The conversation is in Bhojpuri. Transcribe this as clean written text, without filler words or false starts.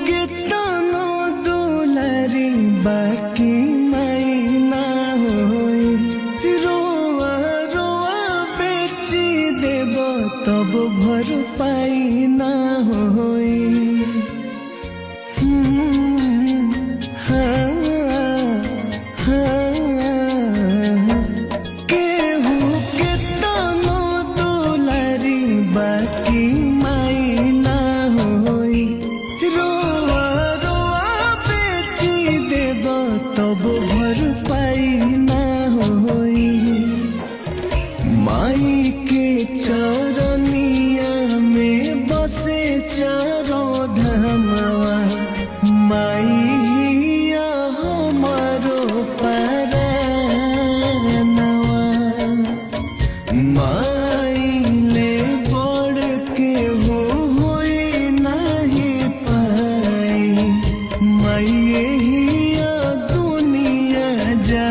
केतनो दुलारी बाकी माई ना होई रोआ रोआ बेची देव तब भर पाई ना होई केहू केतनो दुलारी बाकी माई ना होई रोआ रोआ बेची देव तब भर पाई ना होई माई के चरनिया में बसे चारों धामवा माई हिया हमारो परानवा माई ले बढ़ के हो होई नहीं पाई माई हिया दुनिया जा